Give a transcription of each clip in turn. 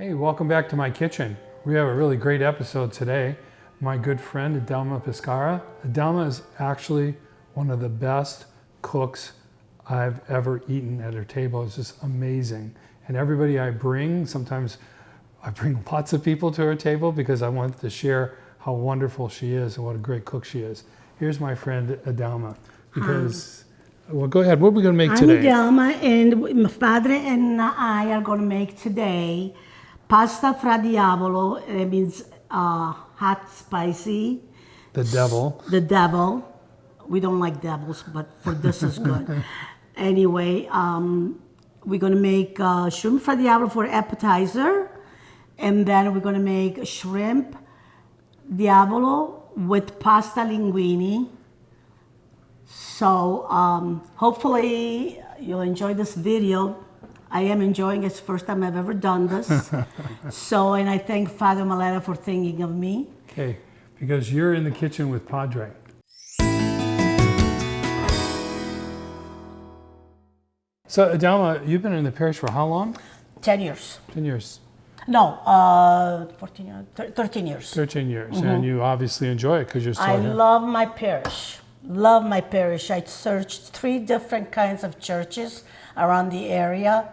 Hey, welcome back to my kitchen. We have a really great episode today. My good friend, Idelma Pescara. Idelma is actually one of the best cooks I've ever eaten at her table. It's just amazing. And everybody I bring, sometimes I bring lots of people to her table because I want to share how wonderful she is and what a great cook she is. Here's my friend, Idelma. Because, well, go ahead. What are we going to make today? I'm Idelma, and my Padre and I are going to make today pasta fra diavolo. It means hot, spicy. The devil. The devil. We don't like devils, but for this is good. Anyway, we're going to make shrimp fra diavolo for appetizer, and then we're going to make shrimp diavolo with pasta linguine. So hopefully you'll enjoy this video. I am enjoying it. It's the first time I've ever done this. And I thank Father Maleta for thinking of me. Okay, because you're in the kitchen with Padre. So Idelma, you've been in the parish for how long? 10 years. 10 years. No, 14 years, 13 years. 13 years, and you obviously enjoy it because you're still I here. love my parish. Love my parish. I searched 3 different kinds of churches around the area,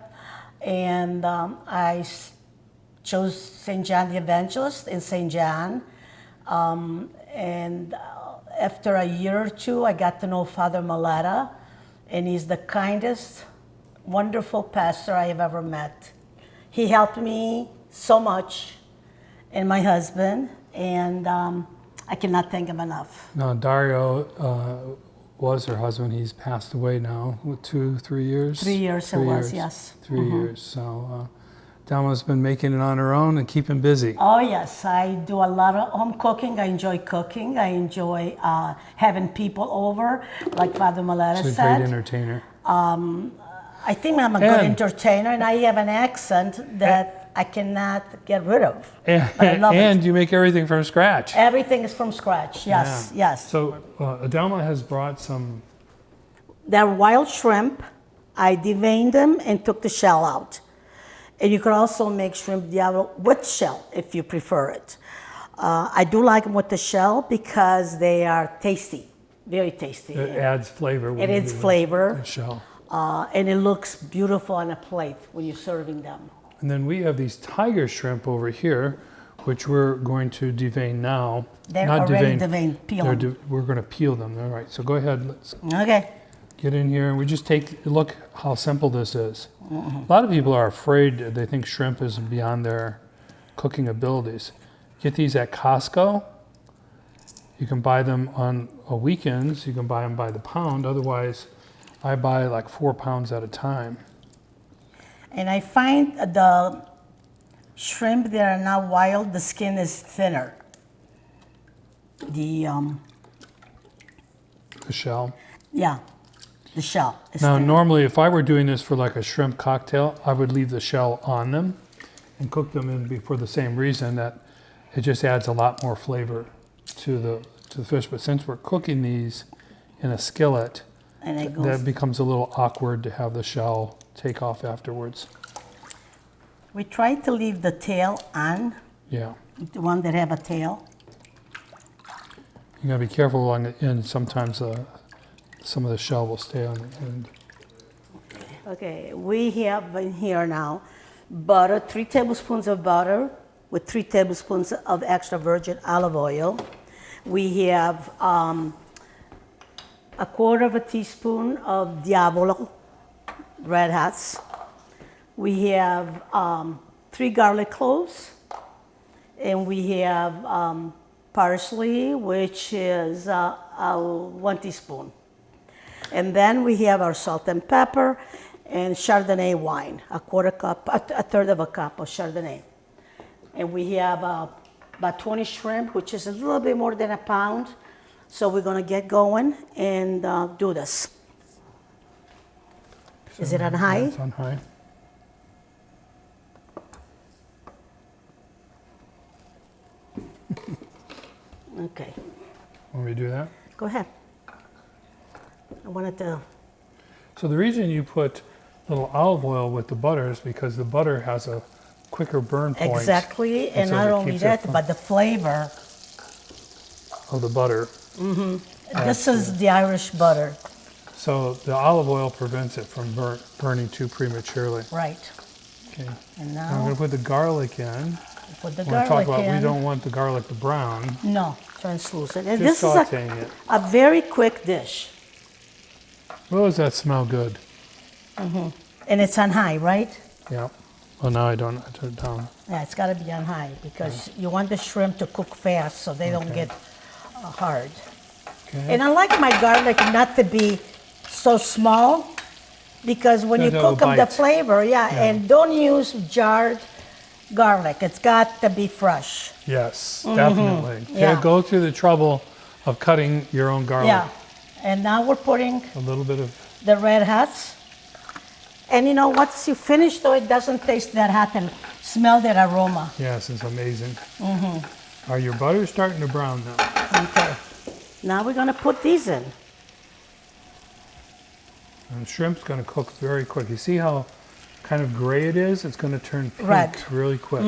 and I chose St. John the Evangelist in St. John. And after a year or 2, I got to know Father Maleta, and he's the kindest, wonderful pastor I have ever met. He helped me so much, and my husband, and I cannot thank him enough. Now, Dario was her husband. He's passed away now, 2-3 years? 3 years 3 it was, years. yes. 3 years. So Idelma's been making it on her own and keeping busy. Oh yes, I do a lot of home cooking. I enjoy cooking. I enjoy having people over, like Father Maleta She's a said. great entertainer. I think I'm a good entertainer, and I have an accent that I cannot get rid of. But I love And it. you make everything from scratch. Everything is from scratch. Yes, Yeah. yes. So Idelma has brought some. They're wild shrimp. I deveined them and took the shell out. And you can also make shrimp diavolo with shell if you prefer it. I do like them with the shell because they are tasty, very tasty. It adds flavor. It adds flavor. The shell. And it looks beautiful on a plate when you're serving them. And then we have these tiger shrimp over here, which we're going to devein now. They're Not already devein. deveined, peel them. We're going to peel them. All right. So go ahead. Let's Okay. get in here and we just look how simple this is. A lot of people are afraid. They think shrimp is beyond their cooking abilities. Get these at Costco. You can buy them on weekends. You can buy them by the pound. Otherwise, I buy like 4 pounds at a time. And I find the shrimp that are not wild, the skin is thinner. The shell. yeah, the shell is Now, thinner. normally, if I were doing this for like a shrimp cocktail, I would leave the shell on them and cook them in for the same reason, that it just adds a lot more flavor to the fish. But since we're cooking these in a skillet, And it goes. that becomes a little awkward to have the shell take off afterwards. We try to leave the tail on, Yeah. the one that have a tail. You gotta be careful on the end. Sometimes some of the shell will stay on the end. Okay, we have in here now butter, 3 tablespoons of butter with 3 tablespoons of extra virgin olive oil. We have a 1/4 teaspoon of Diablo red hots. We have 3 garlic cloves, and we have parsley, which is 1 teaspoon. And then we have our salt and pepper and Chardonnay wine, a 1/4 cup, a 1/3 of a cup of Chardonnay. And we have about 20 shrimp, which is a little bit more than a pound. So we're gonna get going and do this. Is it on high? It's on high. Okay, Want me to do that? go ahead. I wanted to, So the reason you put little olive oil with the butter is because the butter has a quicker burn point. Exactly, and so not it only keeps it that, from- but the flavor. of the butter. This is the Irish butter, So the olive oil prevents it from burning too prematurely. right? Okay. And Now I'm going now to put the garlic in. put the We're going to talk garlic about we in. don't want the garlic to brown. No, translucent. And Just this is sauteing it. a very quick dish. Oh, does that smell good? And it's on high, right? Yeah. Well, now I don't. I turn it down. Yeah, it's got to be on high because you want the shrimp to cook fast so they don't Okay. get hard. Okay. And I like my garlic not to be so small because when No, you no, cook them, the bite. flavor, and don't use jarred garlic. It's got to be fresh. Yes, definitely. Yeah. Go through the trouble of cutting your own garlic. Yeah. And now we're putting A little bit of. the red hots. And you know, once you finish, though, it doesn't taste that hot and smell that aroma. Yes, it's amazing. Are your butters starting to brown now? Okay. Now we're going to put these in. And the shrimp's going to cook very quick. You see how kind of gray it is? It's going to turn pink Red. really quick.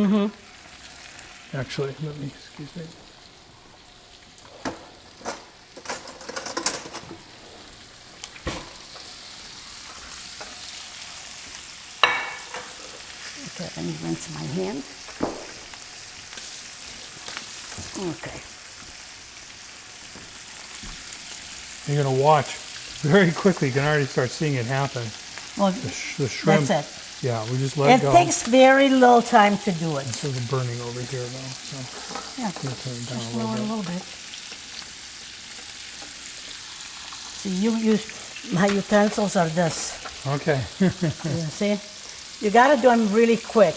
Actually, excuse me. Okay, let me rinse my hand. Okay. You're going to watch very quickly. You can already start seeing it happen. Well, The shrimp. that's it. Yeah, we just let It it go. takes very little time to do it. This is burning over here though. So Yeah, I'm going to turn it down just a lower little a bit. little bit. See, you use, my utensils are this. Okay. You see? You got to do them really quick.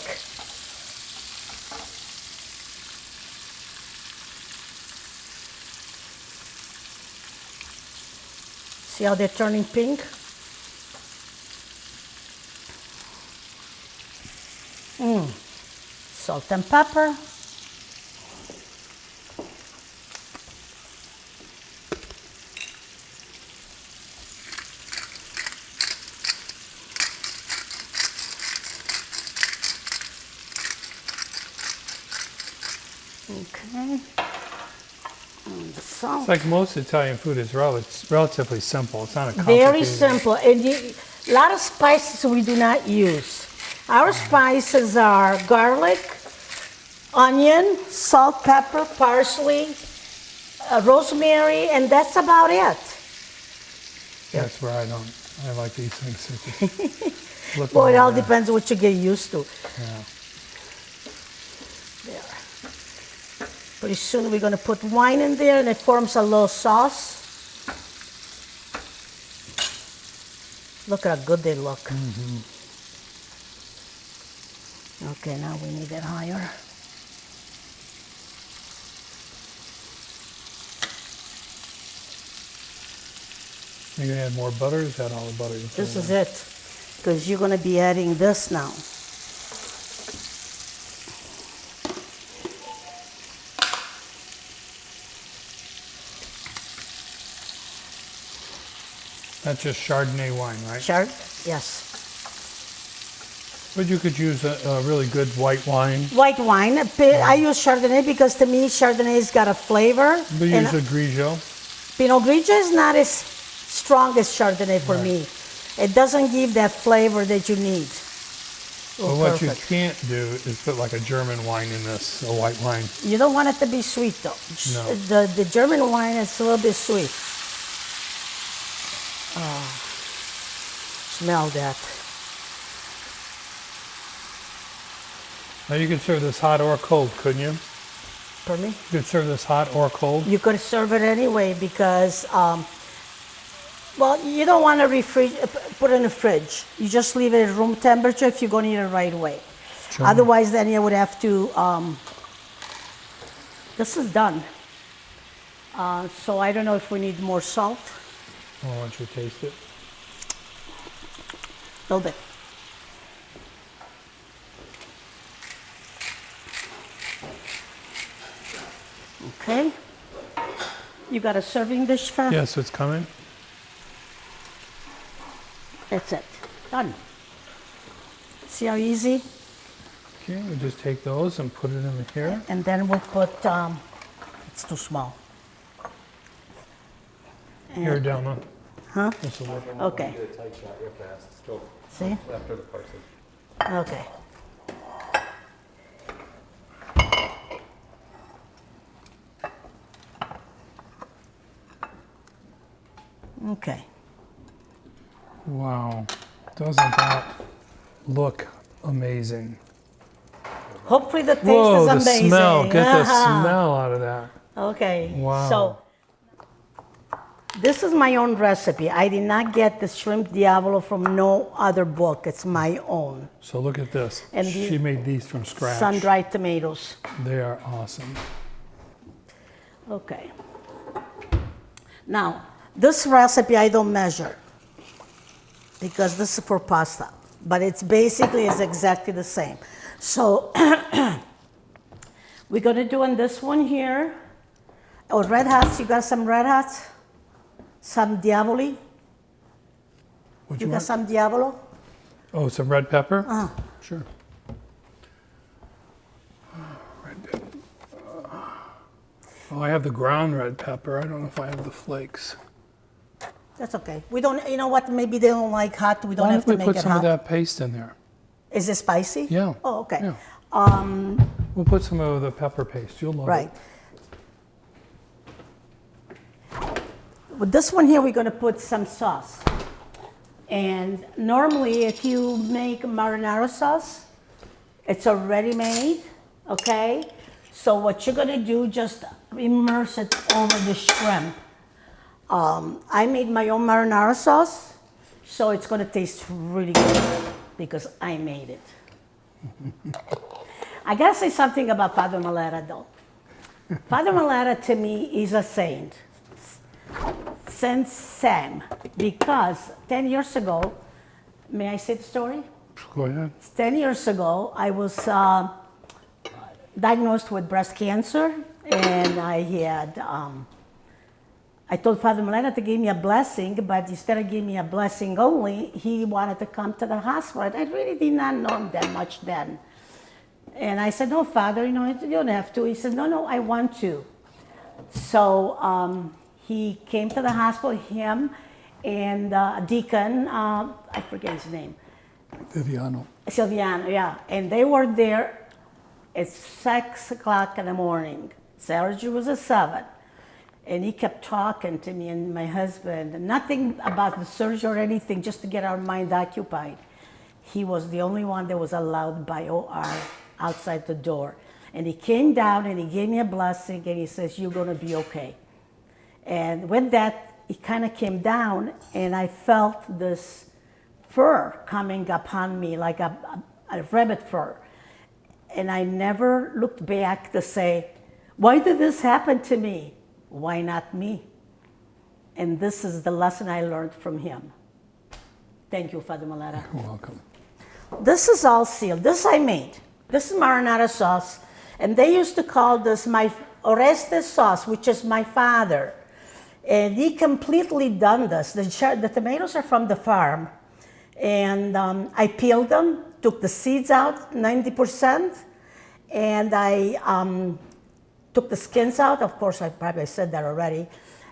See how they're turning pink? Salt and pepper. Okay. And the salt. It's like most Italian food is relatively simple. It's not a Very complicated. simple. And a lot of spices we do not use. Our spices are garlic, onion, salt, pepper, parsley, rosemary, and that's about it. That's where I don't. I like these things. that just look Well, it all over. depends what you get used to. Yeah. There. Pretty soon we're going to put wine in there and it forms a little sauce. Look at how good they look. Okay, now we need it higher. You're gonna add more butter. Is that all the butter? You This put is in? it, because you're going to be adding this now. That's just Chardonnay wine, right? Chard? Yes. But you could use a really good white wine. White wine. I use Chardonnay because to me Chardonnay's got a flavor. But and use a Grigio. Pinot Grigio is not as strong as Chardonnay for me. It doesn't give that flavor that you need. But Oh, what you perfect. can't do is put like a German wine in this, a white wine. You don't want it to be sweet though. No. The German wine is a little bit sweet. Oh, smell that. Now you could serve this hot or cold, couldn't you? For me? You could serve this hot or cold. You could serve it anyway because, well, you don't want to put it in the fridge. You just leave it at room temperature if you're going to eat it right away. Sure. Otherwise, then you would have to, this is done. So I don't know if we need more salt. Oh, why don't you taste it? A little bit. Okay. You got a serving dish, Fran? Yes, it's coming. That's it. Done. See how easy? Okay, we just take those and put it in here. And then we'll put, it's too small. Here, Delma. Huh? This will work. Okay. Get a tight shot real fast. Go See? after the parsley. Okay. Okay. Wow. Doesn't that look amazing? Hopefully the taste Whoa, is the amazing. smell. Get the Uh-huh. smell out of that. Okay. Wow. So this is my own recipe. I did not get the shrimp diavolo from no other book. It's my own. So look at this. And She made these from scratch. Sun-dried tomatoes. They are awesome. Okay. Now, this recipe I don't measure because this is for pasta, but it's basically is exactly the same. So we're gonna do on this one here. Oh, red hots, you got some red hots? Some diavoli? What You you got want? some diavolo? Oh, some red pepper? Sure. Red pepper. Oh, I have the ground red pepper. I don't know if I have the flakes. That's okay. We don't, you know what, maybe they don't like hot, we don't Why have don't to we make put it some of hot. that paste in there? Is it spicy? Yeah. Oh, okay. Yeah. We'll put some of the pepper paste. You'll love Right. it. With this one here, we're gonna put some sauce. And normally, if you make marinara sauce, it's already made, okay? So what you're gonna do, just immerse it over the shrimp. I made my own marinara sauce, so it's gonna taste really good because I made it. I gotta say something about Father Malera though. Father Malera to me is a saint. Saint Sam, because 10 years ago, may I say the story? Go ahead. 10 years ago, I was diagnosed with breast cancer, and I had, I told Father Malena to give me a blessing, but instead of giving me a blessing only, he wanted to come to the hospital. And I really did not know him that much then. And I said, no, Father, you don't have to. He said, no, I want to. So he came to the hospital, him and a deacon, I forget his name. Viviano. Silviano, yeah. And they were there at 6 o'clock in the morning. Surgery was at 7. And he kept talking to me and my husband, nothing about the surgery or anything, just to get our mind occupied. He was the only one that was allowed by OR outside the door. And he came down and he gave me a blessing and he says, you're gonna be okay. And with that, he kind of came down and I felt this fur coming upon me like a rabbit fur. And I never looked back to say, why did this happen to me? Why not me? And this is the lesson I learned from him. Thank you, Father Malera. You're welcome. This is all sealed. This I made. This is marinara sauce. And they used to call this my Orestes sauce, which is my father. And he completely done this. The tomatoes are from the farm. And I peeled them, took the seeds out, 90%. And I took the skins out. Of course, I probably said that already.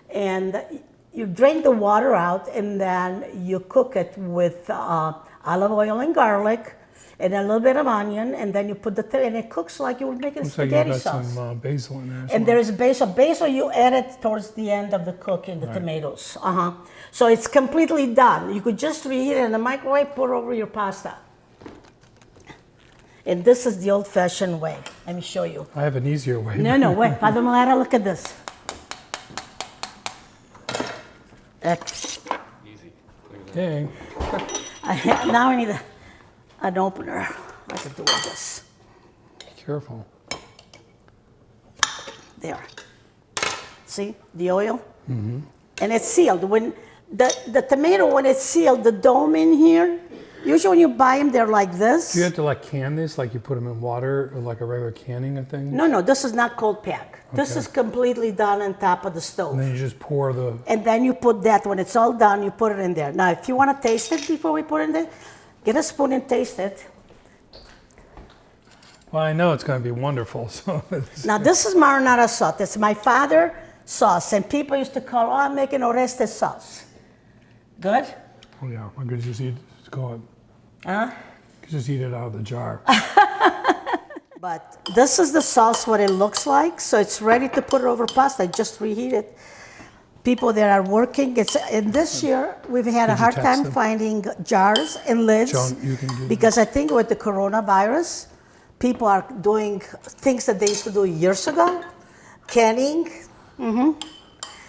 And you drain the water out, and then you cook it with olive oil and garlic, and a little bit of onion, and then you put and it cooks like you would make a Looks like you spaghetti got sauce. some basil in there. And there is basil. Basil you add it towards the end of the cooking, the tomatoes. So it's completely done. You could just reheat it in the microwave, put it over your pasta. And this is the old-fashioned way. Let me show you. I have an easier way. No, wait. Father Malera, look at this. Easy. Yay. Now I need an opener. I could do with this. Careful. There. See the oil? Mm-hmm. And it's sealed. When the tomato, when it's sealed, the dome in here, usually when you buy them, they're like this. Do you have to like can this, like you put them in water, or like a regular canning of thing? No, this is not cold pack. This Okay. is completely done on top of the stove. And then you just pour the. And then you put that, when it's all done, you put it in there. Now, if you want to taste it before we put it in there, get a spoon and taste it. Well, I know it's going to be wonderful. So Now this is marinara sauce. It's my father's sauce, and people used to call, "Oh, I'm making Oreste sauce." Good? oh yeah, I could just eat. Go on. Huh? Just eat it out of the jar. But this is the sauce, what it looks like. So it's ready to put it over pasta. I just reheat it. People that are working, and this year we've had a Did you hard text time them? finding jars and lids. Joan, you can do because I think with the coronavirus, people are doing things that they used to do years ago, canning.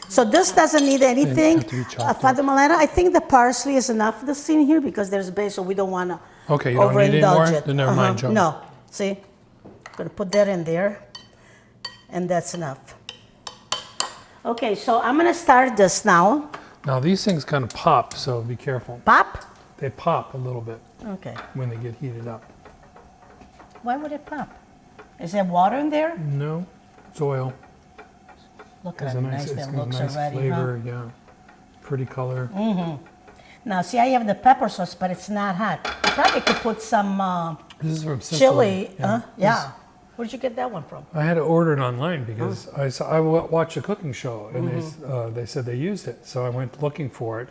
So this doesn't need anything. have to be chopped Father Malena, I think the parsley is enough of this in here because there's basil. We don't want to Okay, you don't need any more? overindulge it. Then never mind, Joan. No, see, I'm gonna put that in there, and that's enough. Okay, so I'm gonna start this now. Now these things kind of pop, so be careful. Pop. They pop a little bit Okay. when they get heated up. Why would it pop? Is there water in there? No, it's oil. Look It's at a how nice, nice it's that got a looks nice already, flavor. Yeah, pretty color. Now, see, I have the pepper sauce, but it's not hot. You probably could put some This is from Sicily. chili. Yeah. Yeah. Where'd you get that one from? I had to order it online because I watched a cooking show and they said they used it. So I went looking for it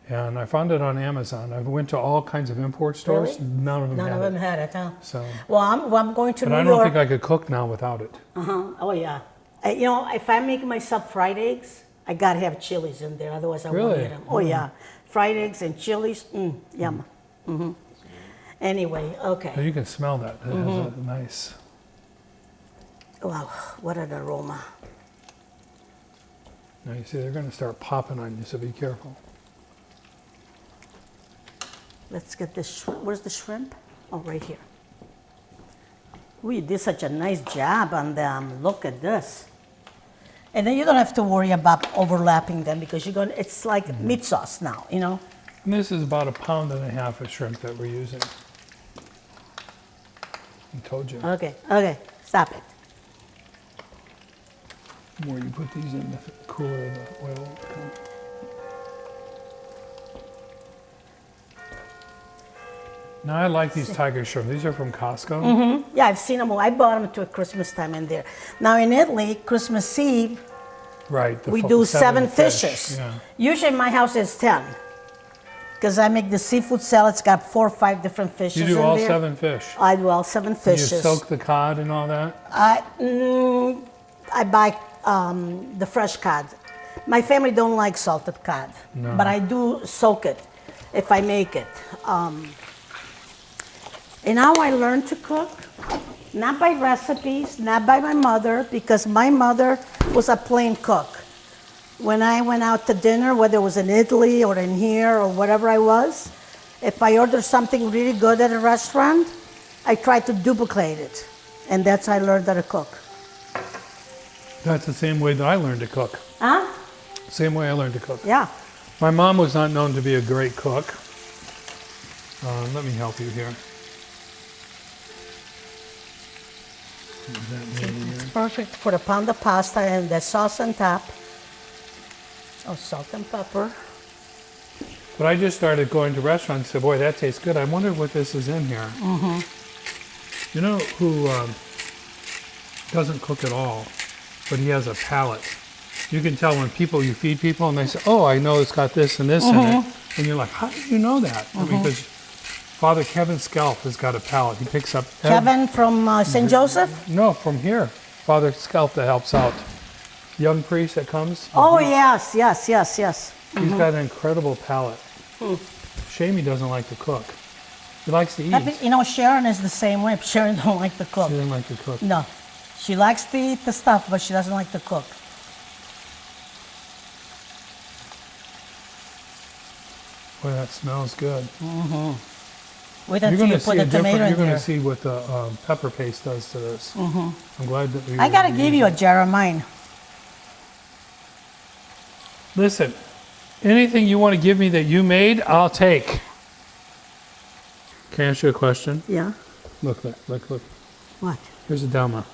and I found it on Amazon. I went to all kinds of import stores. Really? None of them None had of them it. had it, huh? So, Well, I'm going to but New I don't York. think I could cook now without it. Oh, yeah. You know, if I make myself fried eggs, I gotta have chilies in there, otherwise I won't Really? eat them. Oh, yeah. Fried eggs and chilies, yum. Anyway, okay. Oh, you can smell that. It has a nice. Wow, what an aroma. Now you see they're going to start popping on you, so be careful. Let's get this shrimp. Where's the shrimp? Oh, right here. We did such a nice job on them. Look at this. And then you don't have to worry about overlapping them because you're going. It's like meat sauce now, you know. And this is about 1.5 pounds of shrimp that we're using. I told you. Okay, stop it. The more you put these in, the cooler the oil will become. Now I like these tiger shrimp. These are from Costco. Yeah, I've seen them. I bought them to a Christmas time in there. Now in Italy, Christmas Eve, Right. we do 7 fish. fishes. Yeah. Usually in my house it's 10. Because I make the seafood salad. It's got 4 or 5 different fishes You in do all there. 7 fish. I do all 7 fishes. You soak the cod and all that. I buy the fresh cod. My family don't like salted cod, No. but I do soak it if I make it. And how I learned to cook, not by recipes, not by my mother, because my mother was a plain cook. When I went out to dinner, whether it was in Italy or in here or whatever I was, if I ordered something really good at a restaurant, I tried to duplicate it. And that's how I learned how to cook. That's the same way that I learned to cook. Huh? Same way I learned to cook. Yeah. My mom was not known to be a great cook. Let me help you here. Is that maybe It's there? perfect for the pound of pasta and the sauce on top. Oh, salt and pepper. But I just started going to restaurants and said, boy, that tastes good. I wonder what this is in here. You know who doesn't cook at all, but he has a palate. You can tell when you feed people and they say, oh, I know it's got this and this in it. And you're like, how did you know that? I mean, because Father Kevin Scalf has got a palate. He picks up... Kevin from St. Joseph? No, from here. Father Scalf that helps out. Young priest that comes. Oh, yes. He's got an incredible palate. Shame he doesn't like to cook. He likes to eat. You know, Sharon is the same way. Sharon don't like to cook. She doesn't like to cook. No. She likes to eat the stuff, but she doesn't like to cook. Boy, that smells good. Wait until you put the tomato You're in going there. to see what the pepper paste does to this. I'm glad that we. I got to give you a jar of mine. Listen, anything you want to give me that you made, I'll take. Can I ask you a question? Yeah. Look. What? Here's Idelma.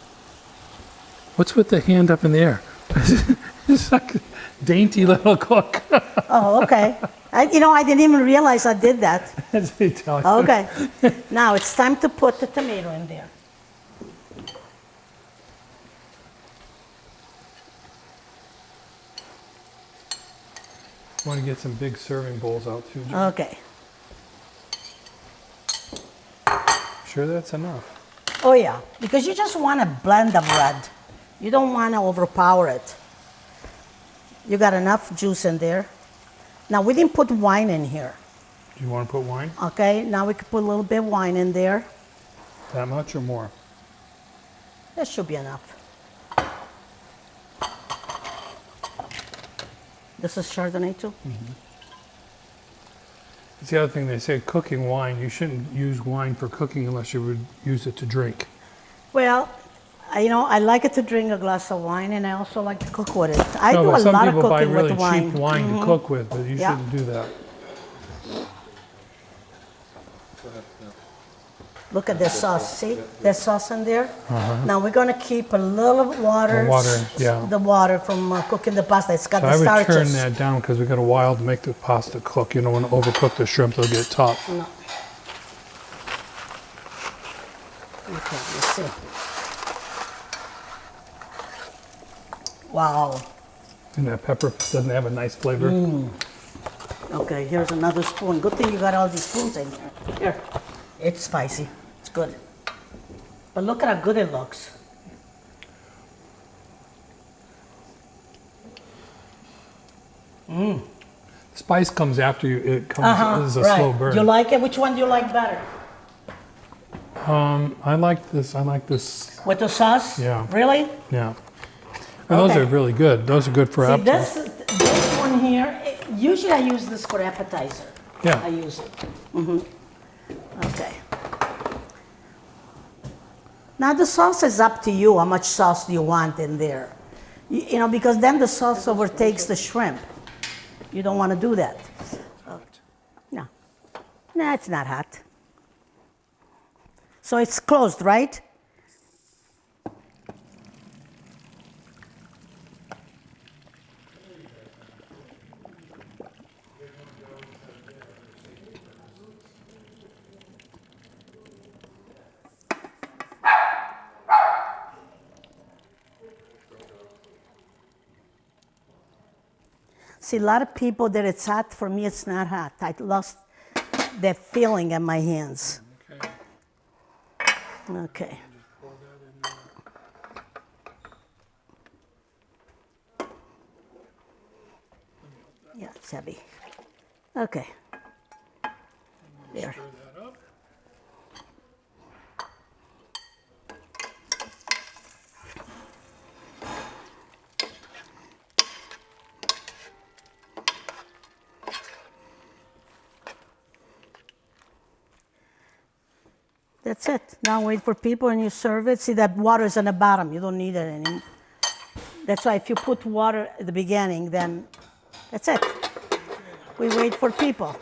What's with the hand up in the air? It's like a dainty little cook. Oh, okay. I didn't even realize I did that. That's Italian. Okay. Now it's time to put the tomato in there. Want to get some big serving bowls out too, Jim? Okay. Sure that's enough? Oh yeah, because you just want to blend the bread. You don't want to overpower it. You got enough juice in there. Now we didn't put wine in here. Do you want to put wine? Okay, now we can put a little bit of wine in there. That much or more? That should be enough. This is Chardonnay too? It's the other thing they say, cooking wine, you shouldn't use wine for cooking unless you would use it to drink. Well, I like it to drink a glass of wine, and I also like to cook with it. I No, do but a some lot of people buy cooking really with wine. cheap wine to cook with, but you Yeah. shouldn't do that. Look at this sauce. See, there's sauce in there. Now we're gonna keep a little water. The water, yeah. The water from cooking the pasta. It's got So the I would starches. turn that down because we got a while to make the pasta cook. You don't want to overcook the shrimp, they'll get tough. No. Okay, let's see. Wow. And that pepper doesn't have a nice flavor. Okay, here's another spoon. Good thing you got all these spoons in here. Here. It's spicy. It's good. But look at how good it looks. Spice comes after you, it comes as a right. slow burn. You like it? Which one do you like better? I like this, With the sauce? Yeah. Really? yeah. And those Okay. are really good. Those are good for See, appetizers. this one here, usually I use this for appetizer. Yeah. I use it. Okay. Now the sauce is up to you. How much sauce do you want in there? You know, because then the sauce overtakes the shrimp. You don't want to do that. No. No, it's not hot. So it's closed, right? See, a lot of people that it's hot. For me, it's not hot. I lost that feeling in my hands. Okay. Yeah, it's heavy. Okay. There. That's it. Now wait for people and you serve it. See that water's on the bottom. You don't need it anymore. That's why if you put water at the beginning, then that's it. We wait for people.